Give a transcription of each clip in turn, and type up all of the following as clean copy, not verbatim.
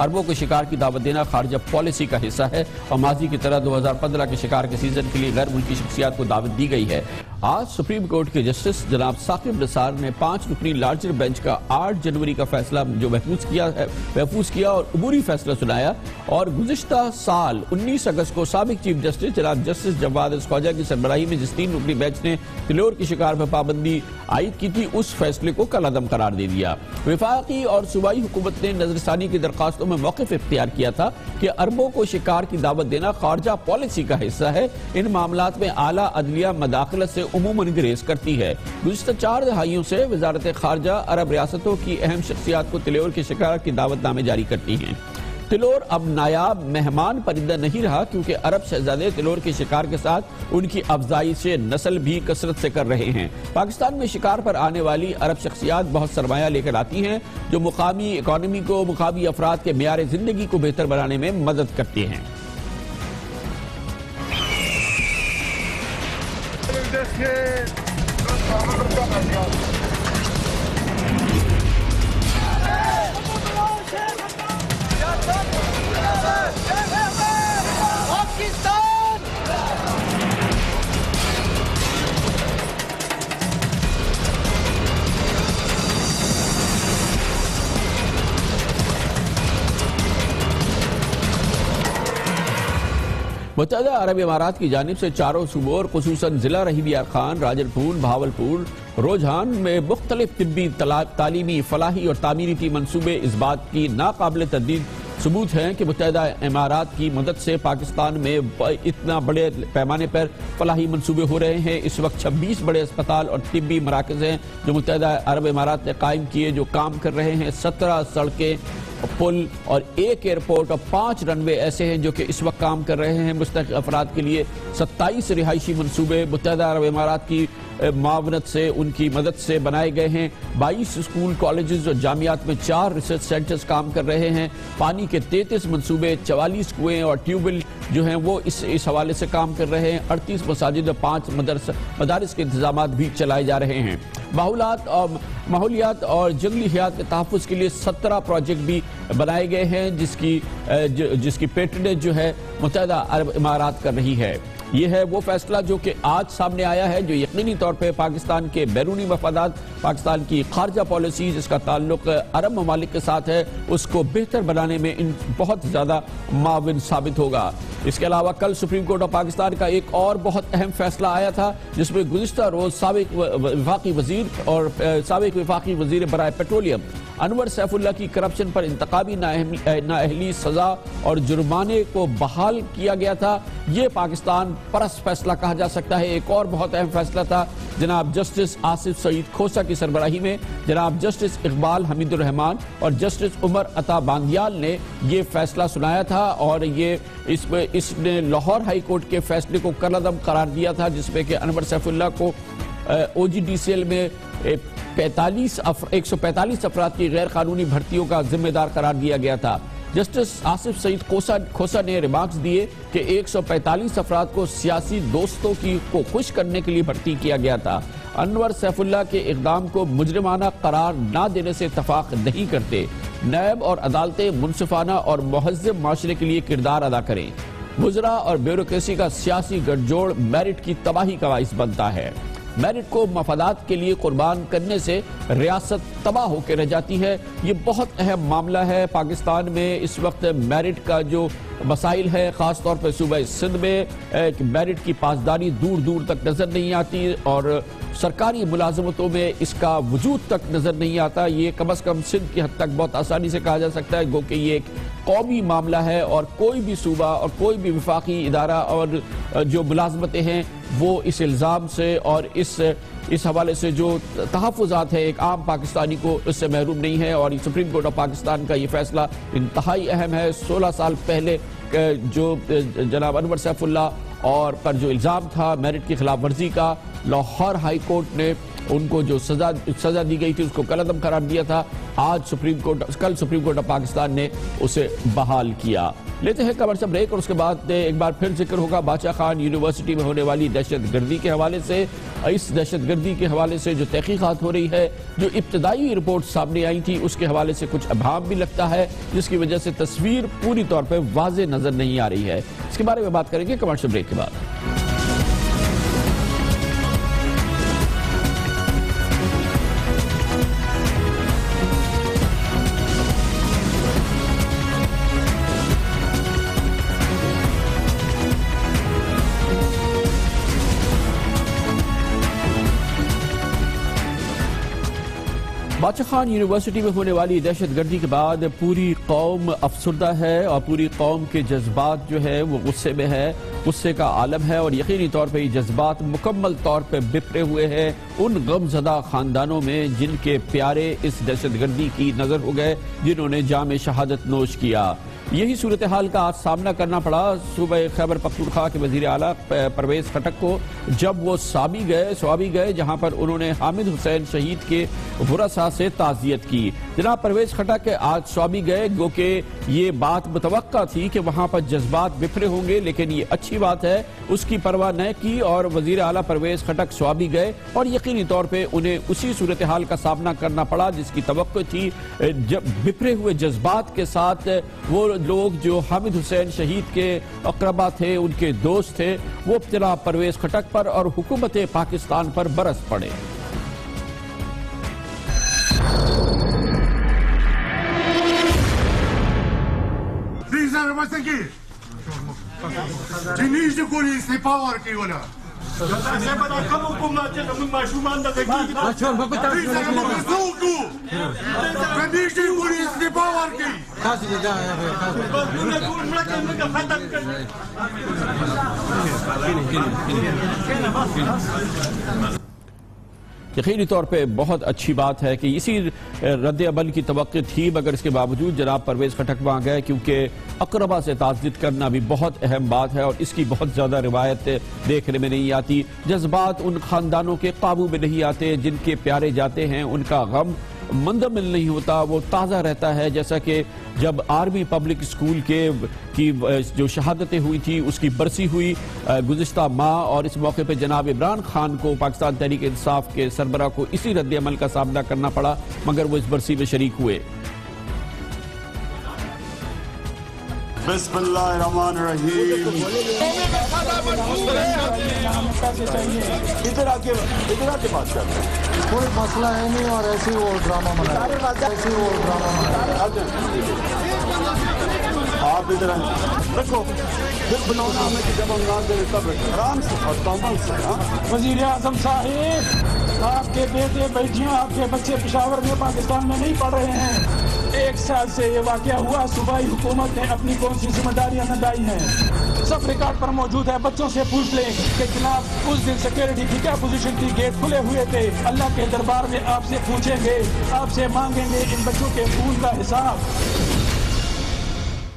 اربوں کے شکار کی دعوت دینا خارجہ پالیسی کا حصہ ہے اور ماضی کی طرح 2015 کے شکار کے سیزن کے لیے غیر ملکی شخصیات کو دعوت دی گئی ہے۔ آج سپریم کورٹ کے جسٹس جناب ثاقب نثار نے 5 رکنی لارجر بینچ کا 8 جنوری کا فیصلہ جو محفوظ کیا اور عبوری فیصلہ سنایا، اور گزشتہ سال 19 اگست کو سابق چیف جسٹس جناب جسٹس جواد خواجہ کی سربراہی میں جس 3 رکنی بینچ نے تلور کی شکار پر پابندی عائد کی تھی، اس فیصلے کو کالعدم قرار دے دیا۔ وفاقی اور صوبائی حکومت نے نظر ثانی کی درخواستوں میں موقف اختیار کیا تھا کہ اربوں کو شکار کی دعوت دینا خارجہ پالیسی کا حصہ ہے، ان معاملات میں اعلیٰ عدلیہ مداخلت سے عموماً گریز کرتی ہے۔ گزشتہ 4 دہائیوں سے وزارت خارجہ عرب ریاستوں کی اہم شخصیات کو تلور کے شکار کی دعوت نامے جاری کرتی ہیں۔ تلور اب نایاب مہمان پرندہ نہیں رہا کیونکہ عرب شہزادے تلور کے شکار کے ساتھ ان کی افزائش نسل بھی کثرت سے کر رہے ہیں۔ پاکستان میں شکار پر آنے والی عرب شخصیات بہت سرمایہ لے کر آتی ہیں جو مقامی اکانومی کو، مقامی افراد کے معیار زندگی کو بہتر بنانے میں مدد کرتے ہیں۔ متحدہ عرب امارات کی جانب سے چاروں صوبوں اور خصوصاً ضلع رحیمیار خان، راجن پور، بہاولپور، روجھان میں مختلف طبی، تعلیمی، فلاحی اور تعمیراتی منصوبے اس بات کی ناقابل تردید ثبوت ہیں کہ متحدہ امارات کی مدد سے پاکستان میں اتنا بڑے پیمانے پر فلاحی منصوبے ہو رہے ہیں۔ اس وقت 26 بڑے اسپتال اور طبی مراکز ہیں جو متحدہ عرب امارات نے قائم کیے، جو کام کر رہے ہیں۔ 17 سڑکیں، پل اور 1 ایئرپورٹ اور 5 رن وے ایسے ہیں جو کہ اس وقت کام کر رہے ہیں۔ مستحق افراد کے لیے 27 رہائشی منصوبے متحدہ عرب امارات کی معاونت سے، ان کی مدد سے بنائے گئے ہیں۔ 22 اسکول، کالجز اور جامعات میں 4 ریسرچ سینٹرز کام کر رہے ہیں۔ پانی کے 33 منصوبے، 44 کنویں اور ٹیوبویل جو ہیں وہ اس حوالے سے کام کر رہے ہیں۔ 38 مساجد اور 5 مدارس کے انتظامات بھی چلائے جا رہے ہیں۔ ماحولیات اور جنگلی حیات کے تحفظ کے لیے 17 پروجیکٹ بھی بنائے گئے ہیں جس کی پیٹرنیج جو ہے متحدہ عرب امارات کر رہی ہے۔ یہ ہے وہ فیصلہ جو کہ آج سامنے آیا ہے، جو یقینی طور پہ پاکستان کے بیرونی مفادات، پاکستان کی خارجہ پالیسی جس کا تعلق عرب ممالک کے ساتھ ہے، اس کو بہتر بنانے میں بہت زیادہ معاون ثابت ہوگا۔ اس کے علاوہ کل سپریم کورٹ آف پاکستان کا ایک اور بہت اہم فیصلہ آیا تھا جس میں گزشتہ روز سابق وفاقی وزیر برائے پیٹرولیم انور سیف اللہ کی کرپشن پر انتقامی نااہلی سزا اور جرمانے کو بحال کیا گیا تھا۔ یہ پاکستان پرست فیصلہ کہا جا سکتا ہے۔ ایک اور بہت اہم فیصلہ تھا جناب جسٹس آصف سعید کھوسہ کی سربراہی میں جناب جسٹس اقبال حمید الرحمان اور جسٹس عمر عطا باندیال نے یہ فیصلہ سنایا تھا، اور اس نے لاہور ہائی کورٹ کے فیصلے کو کالعدم قرار دیا تھا جس میں کہ انور سیف اللہ کو او جی ڈی سی ایل میں 145 افراد کی غیر قانونی بھرتیوں کا ذمہ دار قرار دیا گیا تھا۔ جسٹس آصف سعید کھوسہ نے ریمارکس دیے کہ 145 افراد کو سیاسی دوستوں کو خوش کرنے کے لیے بھرتی کیا گیا تھا۔ انور سیف اللہ کے اقدام کو مجرمانہ قرار نہ دینے سے اتفاق نہیں کرتے۔ نیب اور عدالتیں منصفانہ اور مہذب معاشرے کے لیے کردار ادا کریں۔ وزراء اور بیوروکریسی کا سیاسی گٹھ جوڑ میرٹ کی تباہی کا باعث بنتا ہے۔ میرٹ کو مفادات کے لیے قربان کرنے سے ریاست تباہ ہو کے رہ جاتی ہے۔ یہ بہت اہم معاملہ ہے۔ پاکستان میں اس وقت میرٹ کا جو مسائل ہے، خاص طور پر صوبہ سندھ میں میرٹ کی پاسداری دور دور تک نظر نہیں آتی اور سرکاری ملازمتوں میں اس کا وجود تک نظر نہیں آتا۔ یہ کم از کم سندھ کی حد تک بہت آسانی سے کہا جا سکتا ہے گو کہ یہ ایک قومی معاملہ ہے، اور کوئی بھی صوبہ اور کوئی بھی وفاقی ادارہ اور جو ملازمتیں ہیں وہ اس الزام سے اور اس حوالے سے جو تحفظات ہیں ایک عام پاکستانی کو اس سے محروم نہیں ہے۔ اور سپریم کورٹ آف پاکستان کا یہ فیصلہ انتہائی اہم ہے۔ 16 سال پہلے جو جناب انور سیف اللہ اور پر جو الزام تھا میرٹ کی خلاف ورزی کا، لاہور ہائی کورٹ نے ان کو جو سزا دی گئی تھی اس کو کالعدم قرار دیا تھا، کل سپریم کورٹ آف پاکستان نے اسے بحال کیا۔ لیتے ہیں کمر سے بریک اور اس کے بعد ایک بار پھر ذکر ہوگا باچا خان یونیورسٹی میں ہونے والی دہشت گردی کے حوالے سے۔ اس دہشت گردی کے حوالے سے جو تحقیقات ہو رہی ہے، جو ابتدائی رپورٹ سامنے آئی تھی، اس کے حوالے سے کچھ ابہام بھی لگتا ہے، جس کی وجہ سے تصویر پوری طور پہ واضح نظر نہیں آ رہی ہے۔ اس کے بارے میں بات کریں گے کمرشل بریک کے بعد۔ باچا خان یونیورسٹی میں ہونے والی دہشت گردی کے بعد پوری قوم افسردہ ہے اور پوری قوم کے جذبات جو ہے وہ غصے میں ہے، غصے کا عالم ہے، اور یقینی طور پہ یہ جذبات مکمل طور پہ بپھرے ہوئے ہیں ان غم زدہ خاندانوں میں جن کے پیارے اس دہشت گردی کی نظر ہو گئے، جنہوں نے جام شہادت نوش کیا۔ یہی صورتحال کا آج سامنا کرنا پڑا صوبہ خیبر پختونخوا کے وزیر اعلیٰ پرویز خٹک کو، جب وہ سوابی گئے جہاں پر انہوں نے حامد حسین شہید کے ورثاء سے تعزیت کی۔ جناب پرویز خٹک آج سوابی گئے، گو کہ یہ بات متوقع تھی کہ وہاں پر جذبات بکھرے ہوں گے، لیکن یہ اچھی بات ہے، اس کی پرواہ نہ کی اور وزیر اعلیٰ پرویز خٹک سوابی گئے، اور یقینی طور پہ انہیں اسی صورتحال کا سامنا کرنا پڑا جس کی توقع تھی۔ جب بکھرے ہوئے جذبات کے ساتھ وہ لوگ جو حامد حسین شہید کے اقربا تھے، ان کے دوست تھے، وہ ابتلا پرویز خٹک پر اور حکومت پاکستان پر برس پڑے۔ یقینی طور پہ بہت اچھی بات ہے کہ اسی رد عمل کی توقع تھی، مگر اس کے باوجود جناب پرویز خٹک وہاں گئے، کیونکہ اقربا سے تعزیت کرنا بھی بہت اہم بات ہے اور اس کی بہت زیادہ روایت دیکھنے میں نہیں آتی۔ جذبات ان خاندانوں کے قابو میں نہیں آتے جن کے پیارے جاتے ہیں، ان کا غم مندمل نہیں ہوتا، وہ تازہ رہتا ہے۔ جیسا کہ جب آرمی پبلک اسکول کی جو شہادتیں ہوئی تھی اس کی برسی ہوئی گزشتہ ماہ، اور اس موقع پہ جناب عمران خان کو، پاکستان تحریک انصاف کے سربراہ کو اسی رد عمل کا سامنا کرنا پڑا، مگر وہ اس برسی میں شریک ہوئے۔ بسم اللہ الرحمن الرحیم۔ ادھر آ کے بات کر رہے ہیں، کوئی مسئلہ ہے نہیں، اور ایسے وہ ڈرامہ منا آپ ادھر رکھو، پھر بناؤ میں کہ جب ہم نہ دیں تب آرام سے اور کامل سے۔ وزیر اعظم صاحب، آپ کے بیٹے بیٹیاں، آپ کے بچے پشاور میں پاکستان میں نہیں پڑھ رہے ہیں۔ 1 سال سے یہ واقعہ ہوا، صوبائی حکومت نے اپنی کون سی ذمہ داریاں نبھائی ہیں، سب ریکارڈ پر موجود ہے۔ بچوں سے پوچھ لیں کہ جناب اس دن سیکیورٹی کی کیا پوزیشن تھی، گیٹ کھلے ہوئے تھے۔ اللہ کے دربار میں آپ سے پوچھیں گے، آپ سے مانگیں گے ان بچوں کے خون کا حساب۔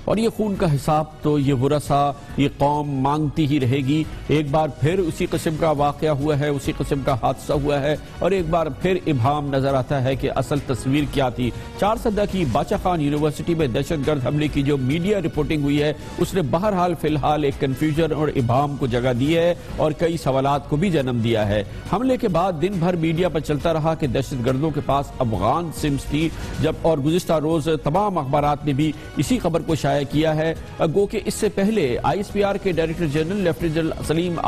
اور یہ خون کا حساب تو یہ ورثہ، یہ قوم مانگتی ہی رہے گی۔ ایک بار پھر اسی قسم کا واقعہ ہوا ہے، اسی قسم کا حادثہ ہوا ہے، اور ایک بار پھر ابہام نظر آتا ہے کہ اصل تصویر کیا تھی۔ 4 سدہ کی باچا خان یونیورسٹی میں دہشت گرد حملے کی جو میڈیا رپورٹنگ ہوئی ہے، اس نے بہرحال فی الحال ایک کنفیوژن اور ابہام کو جگہ دی ہے اور کئی سوالات کو بھی جنم دیا ہے۔ حملے کے بعد دن بھر میڈیا پر چلتا رہا کہ دہشت گردوں کے پاس افغان سمز تھی، اور گزشتہ روز تمام اخبارات نے بھی اسی خبر کو شائع کیا ہے، گو کہ اس سے پہلے آئی ایس پی آر کے director general lieutenant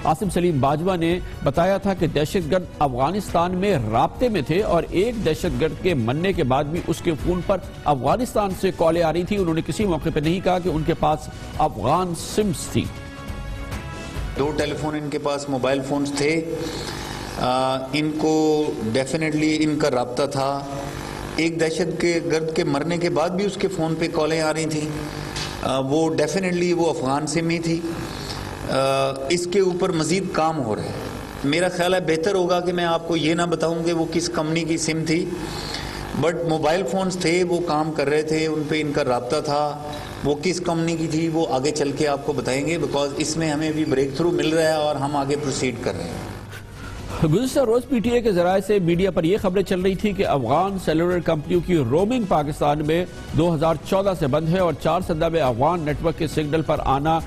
Asim Saleem Bajwa نے بتایا تھا کہ دہشت گرد افغانستان میں رابطے میں تھے، اور ایک دہشت گرد کے مرنے کے بعد بھی اس کے فون پر افغانستان سے کالیں آ رہی تھی۔ انہوں نے کسی موقع پہ نہیں کہا کہ ان کے پاس افغان سمز تھی۔ 2 ٹیلی فون ان کے پاس موبائل فونز تھے، ان کو ڈیفینیٹلی ان کا رابطہ تھا۔ ایک دہشت گرد کے مرنے کے بعد بھی اس کے فون پہ کالیں آ رہی تھیں، وہ ڈیفینیٹلی وہ افغان سم ہی تھی۔ اس کے اوپر مزید کام ہو رہا ہے۔ میرا خیال ہے بہتر ہوگا کہ میں آپ کو یہ نہ بتاؤں کہ وہ کس کمپنی کی سم تھی، بٹ موبائل فونز تھے، وہ کام کر رہے تھے، ان پہ ان کا رابطہ تھا۔ وہ کس کمپنی کی تھی وہ آگے چل کے آپ کو بتائیں گے، بیکاز اس میں ہمیں بھی بریک تھرو مل رہا ہے اور ہم آگے پروسیڈ کر رہے ہیں۔ گزشتہ روز پی ٹی اے کے ذرائع سے میڈیا پر یہ خبریں چل رہی تھی کہ افغان سیلولر کمپنیوں کی رومنگ پاکستان میں 2014 سے بند ہے اور 4 سدہ میں افغان نیٹ ورک کے سگنل پر آنا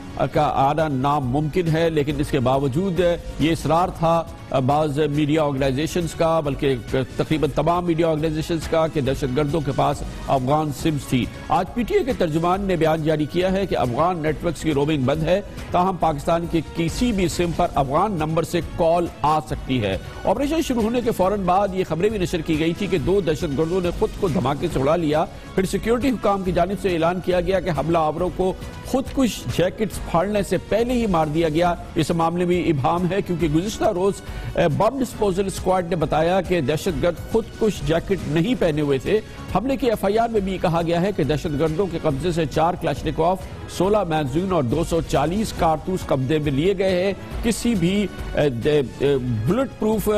ناممکن ہے، لیکن اس کے باوجود یہ اصرار تھا بعض میڈیا آرگنائزیشنز کا، بلکہ تقریباً تمام میڈیا آرگنائزیشنز کا، کہ دہشت گردوں کے پاس افغان سمز تھی۔ آج پی ٹی اے کے ترجمان نے بیان جاری کیا ہے کہ افغان نیٹ ورکس کی رومنگ بند ہے، تاہم پاکستان کے کسی بھی سم پر افغان نمبر سے کال آ سکتی ہے۔ آپریشن شروع ہونے کے فوراً بعد یہ خبریں بھی نشر کی گئی تھی کہ 2 دہشت گردوں نے خود کو دھماکے سے اڑا لیا، پھر سیکیورٹی حکام کی جانب سے اعلان کیا گیا کہ حملہ آوروں کو خودکش جیکٹس پھاڑنے سے پہلے ہی مار دیا گیا۔ اس معاملے میں ابہام ہے کیونکہ گزشتہ روز بم ڈسپوزل اسکواڈ نے بتایا کہ دہشت گرد خودکش جیکٹ نہیں پہنے ہوئے تھے۔ حملے کی ایف آئی آر میں بھی کہا گیا ہے کہ دہشت گردوں کے قبضے سے 4 کلاشنکوف، 16 میگزین اور 240 کارتوس قبضے میں لیے گئے ہیں۔ کسی بھی بلٹ پروف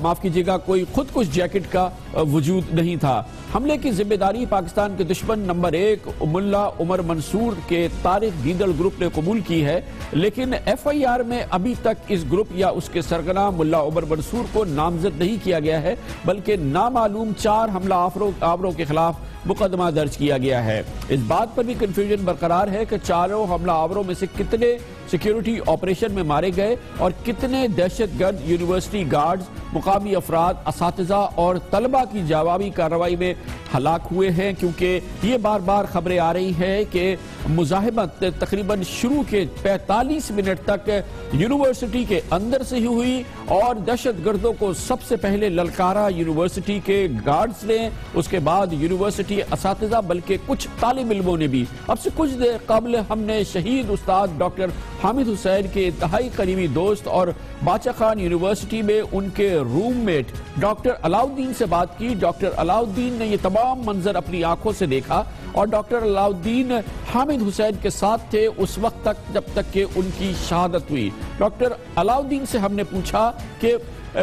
معاف کیجیے گا کوئی خودکش جیکٹ کا وجود نہیں تھا۔ حملے کی ذمہ داری پاکستان کے دشمن نمبر 1 ملا عمر منصور کے طارق دیدڑ گروپ نے قبول کی ہے، لیکن ایف آئی آر میں ابھی تک اس گروپ یا اس کے سرگنا ملا عمر منصور کو نامزد نہیں کیا گیا ہے، بلکہ نامعلوم 4 حملہ آوروں کے خلاف مقدمہ درج کیا گیا ہے۔ اس بات پر بھی کنفیوژن برقرار ہے کہ 4 حملہ آوروں میں سے کتنے سیکیورٹی آپریشن میں مارے گئے اور کتنے دہشت گرد یونیورسٹی گارڈز، مقامی افراد، اساتذہ اور طلبہ کی جوابی کارروائی میں ہلاک ہوئے ہیں، کیونکہ یہ بار بار خبریں آ رہی ہیں کہ مزاحمت تقریباً شروع کے 45 منٹ تک یونیورسٹی کے اندر سے ہی ہوئی اور دہشت گردوں کو سب سے پہلے للکارا یونیورسٹی کے گارڈز نے، اس کے بعد یونیورسٹی اساتذہ، بلکہ کچھ طالب علموں نے بھی۔ اب سے کچھ دیر قبل ہم نے شہید استاد ڈاکٹر حامد حسین کے انتہائی قریبی دوست اور باچا خان یونیورسٹی میں ان کے روم میٹ ڈاکٹر علاؤالدین سے بات کی۔ ڈاکٹر علاؤالدین نے یہ تمام منظر اپنی آنکھوں سے دیکھا اور ڈاکٹر علاؤالدین حامد حسین کے ساتھ تھے اس وقت تک جب تک کہ ان کی شہادت ہوئی۔ ڈاکٹر علاؤالدین سے ہم نے پوچھا کہ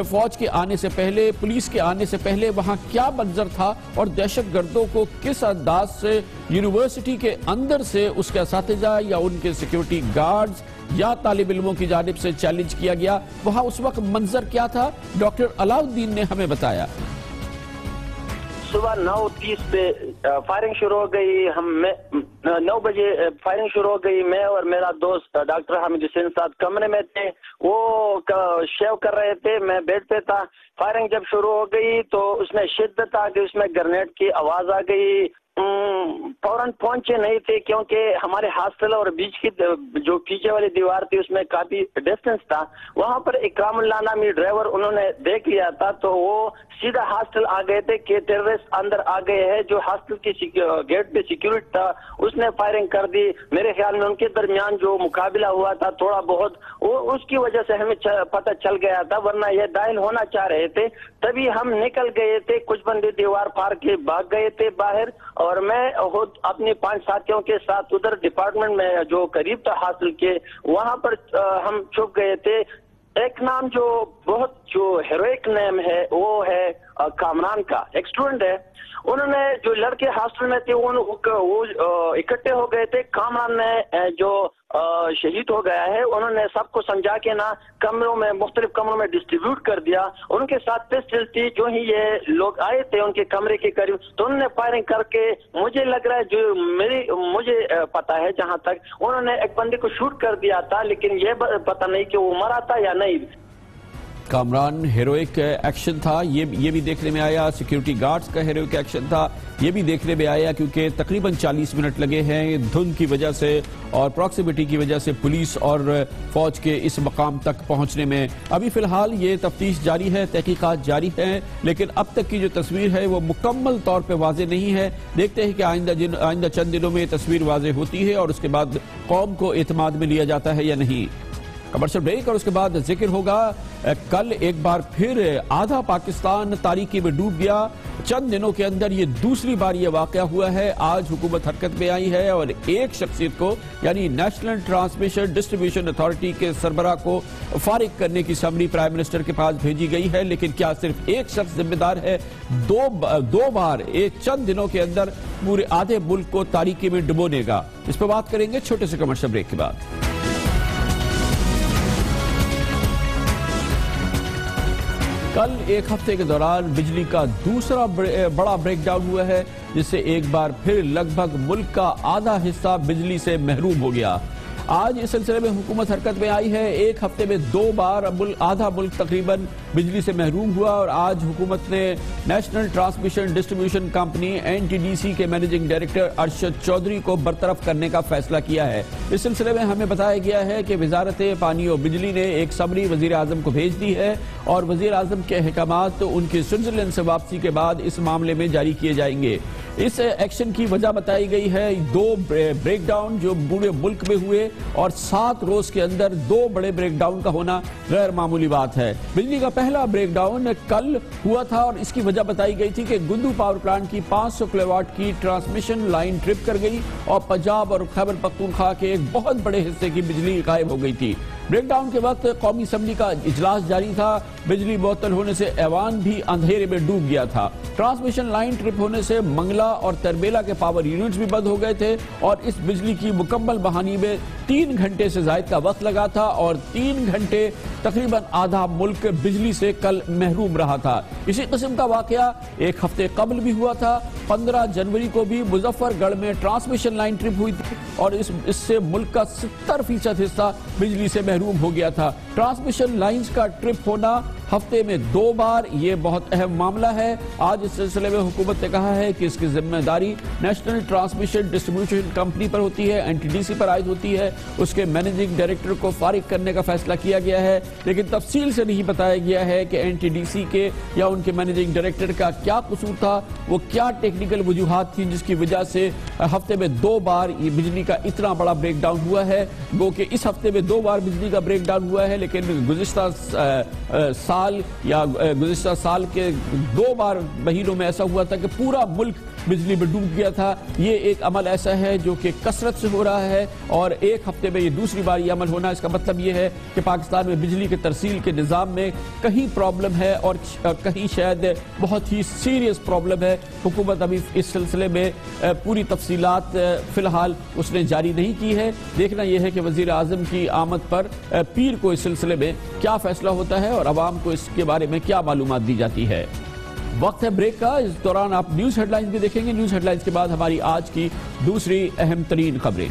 فوج کے آنے سے پہلے، پولیس کے آنے سے پہلے وہاں کیا منظر تھا اور دہشت گردوں کو کس انداز سے یونیورسٹی کے اندر سے اس کے اساتذہ یا ان کے سیکیورٹی گارڈز یا طالب علموں کی جانب سے چیلنج کیا گیا، وہاں اس وقت منظر کیا تھا؟ ڈاکٹر علاؤالدین نے ہمیں بتایا۔ صبح 9:30 پہ فائرنگ شروع ہو گئی، 9 بجے فائرنگ شروع ہو گئی۔ میں اور میرا دوست ڈاکٹر حامد حسین صاحب کمرے میں تھے، وہ شیو کر رہے تھے، میں بیڈ پہ تھا۔ فائرنگ جب شروع ہو گئی تو اس میں شدت آ گئی، اس میں گرنیڈ کی آواز آ گئی۔ فوراً پہنچے نہیں تھے کیونکہ ہمارے ہاسٹل اور بیچ کی جو پیچھے والی دیوار تھی اس میں کافی ڈسٹینس تھا۔ وہاں پر اکرام اللہ نامی ڈرائیور انہوں نے دیکھ لیا تھا تو وہ سیدھا ہاسٹل آ گئے تھے کہ ٹیررسٹ اندر آ گئے ہیں۔ جو ہاسٹل کی گیٹ پہ سیکیورٹی تھا اس نے فائرنگ کر دی۔ میرے خیال میں ان کے درمیان جو مقابلہ ہوا تھا تھوڑا بہت اس کی وجہ سے ہمیں پتہ چل گیا تھا، ورنہ یہ دائل ہونا چاہ رہے تھے۔ تبھی ہم نکل گئے تھے، کچھ بندے دیوار پار کے بھاگ گئے تھے باہر اور میں خود اپنے 5 ساتھیوں کے ساتھ ادھر ڈپارٹمنٹ میں جو قریب تھا حاصل کے وہاں پر ہم چھپ گئے تھے۔ ایک نام جو بہت ہیروئک نیم ہے وہ ہے کامران کا، ایک اسٹوڈنٹ ہے۔ انہوں نے جو لڑکے ہاسٹل میں تھے وہ اکٹھے ہو گئے تھے۔ کامران نے جو شہید ہو گیا ہے انہوں نے سب کو سمجھا کے نا مختلف کمروں میں ڈسٹریبیوٹ کر دیا۔ ان کے ساتھ پسٹل تھی، جو ہی یہ لوگ آئے تھے ان کے کمرے کے قریب تو انہوں نے فائرنگ کر کے، مجھے لگ رہا ہے مجھے پتا ہے جہاں تک انہوں نے ایک بندے کو شوٹ کر دیا تھا، لیکن یہ پتہ نہیں کہ وہ مرا تھا یا نہیں۔ کامران ہیروئک ایکشن تھا، یہ بھی دیکھنے میں آیا۔ سیکیورٹی گارڈز کا ہیروئک ایکشن تھا، یہ بھی دیکھنے میں آیا، کیونکہ تقریباً 40 منٹ لگے ہیں دھند کی وجہ سے اور پراکسیمیٹی کی وجہ سے پولیس اور فوج کے اس مقام تک پہنچنے میں۔ ابھی فی الحال یہ تفتیش جاری ہے، تحقیقات جاری ہیں، لیکن اب تک کی جو تصویر ہے وہ مکمل طور پہ واضح نہیں ہے۔ دیکھتے ہیں کہ آئندہ چند دنوں میں تصویر واضح ہوتی ہے اور اس کے بعد قوم کو اعتماد میں لیا جاتا ہے یا نہیں۔ کمرشل بریک اور اس کے بعد ذکر ہوگا۔ کل ایک بار پھر آدھا پاکستان تاریکی میں ڈوب گیا۔ چند دنوں کے اندر یہ دوسری بار یہ واقعہ ہوا ہے۔ آج حکومت حرکت میں آئی ہے اور ایک شخصیت کو یعنی نیشنل ٹرانسمیشن ڈسٹریبیوشن اتھارٹی کے سربراہ کو فارغ کرنے کی سمری پرائم منسٹر کے پاس بھیجی گئی ہے، لیکن کیا صرف ایک شخص ذمہ دار ہے؟ دو بار ایک چند دنوں کے اندر پورے آدھے ملک کو تاریکی میں ڈبونے گا؟ اس پہ بات کریں گے چھوٹے سے کمرشل بریک کے بعد۔ کل ایک ہفتے کے دوران بجلی کا دوسرا بڑا بریک ڈاؤن ہوا ہے، جس سے ایک بار پھر لگ بھگ ملک کا آدھا حصہ بجلی سے محروم ہو گیا۔ آج اس سلسلے میں حکومت حرکت میں آئی ہے۔ ایک ہفتے میں 2 بار آدھا ملک تقریباً بجلی سے محروم ہوا، اور آج حکومت نے national transmission distribution company NTDC کے مینیجنگ ڈائریکٹر ارشد چودھری کو برطرف کرنے کا فیصلہ کیا ہے۔ اس سلسلے میں ہمیں بتایا گیا ہے کہ وزارت پانی و بجلی نے ایک سمری وزیر اعظم کو بھیج دی ہے، اور وزیر اعظم کے احکامات ان کی سوئٹزرلینڈ سے واپسی کے بعد اس معاملے میں جاری کیے جائیں گے۔ اس ایکشن کی وجہ بتائی گئی ہے 2 بریک ڈاؤن جو پورے ملک میں ہوئے، اور 7 روز کے اندر 2 بڑے بریک ڈاؤن کا ہونا غیر معمولی بات ہے۔ بجلی کا پہلا بریک ڈاؤن کل ہوا تھا، اور اس کی وجہ بتائی گئی تھی کہ گندو پاور پلانٹ کی 500 کلو واٹ کی ٹرانسمیشن لائن ٹرپ کر گئی، اور پنجاب اور خیبر پختونخوا کے ایک بہت بڑے حصے کی بجلی غائب ہو گئی تھی۔ بریک ڈاؤن کے وقت قومی اسمبلی کا اجلاس جاری تھا۔ بجلی معطل ہونے سے ایوان بھی اندھیرے میں ڈوب گیا تھا۔ ٹرانسمیشن لائن ٹرپ ہونے سے منگلا اور تربیلا کے پاور یونٹس بھی بند ہو گئے تھے، اور اس بجلی کی مکمل بحالی میں 3 گھنٹے سے زائد کا وقت لگا تھا، اور 3 گھنٹے تقریباً آدھا ملک بجلی سے کل محروم رہا تھا۔ اسی قسم کا واقعہ ایک ہفتے قبل بھی ہوا تھا۔ 15 جنوری کو بھی مظفر گڑھ میں ٹرانسمیشن لائن ٹرپ ہوئی تھی، اور اس سے ملک کا 70% حصہ بجلی سے محروم ہو گیا تھا۔ ٹرانسمیشن لائنز کا ٹرپ ہونا ہفتے میں 2 بار یہ بہت اہم معاملہ ہے۔ آج اس سلسلے میں حکومت نے کہا ہے کہ اس کی ذمہ داری نیشنل ٹرانسمیشن ڈسٹریبیوشن کمپنی پر ہوتی ہے، NTDC پر عائد ہوتی ہے۔ اس کے مینیجنگ ڈائریکٹر کو فارغ کرنے کا فیصلہ کیا گیا ہے، لیکن تفصیل سے نہیں بتایا گیا ہے کہ NTDC کے یا ان کے مینیجنگ ڈائریکٹر کا کیا قصور تھا، وہ کیا ٹیکنیکل وجوہات تھیں جس کی وجہ سے ہفتے میں 2 بار یہ بجلی کا اتنا بڑا بریک ڈاؤن ہوا ہے۔ گو کہ اس ہفتے میں 2 بار بجلی کا بریک ڈاؤن ہوا ہے، لیکن گزشتہ گزشتہ سال کے 2 بار مہینوں میں ایسا ہوا تھا کہ پورا ملک بجلی میں ڈوب گیا تھا۔ یہ ایک عمل ایسا ہے جو کہ کثرت سے ہو رہا ہے، اور ایک ہفتے میں یہ دوسری بار یہ عمل ہونا، اس کا مطلب یہ ہے کہ پاکستان میں بجلی کے ترسیل کے نظام میں کہیں پرابلم ہے، اور کہیں شاید بہت ہی سیریس پرابلم ہے۔ حکومت ابھی اس سلسلے میں پوری تفصیلات فی الحال اس نے جاری نہیں کی ہے۔ دیکھنا یہ ہے کہ وزیر اعظم کی آمد پر پیر کو اس سلسلے میں کیا فیصلہ ہوتا ہے، اور عوام کو اس کے بارے میں کیا معلومات دی جاتی ہے۔ وقت ہے بریک کا۔ اس دوران آپ نیوز ہیڈ لائنز بھی دیکھیں گے۔ نیوز ہیڈ لائنز کے بعد ہماری آج کی دوسری اہم ترین خبریں۔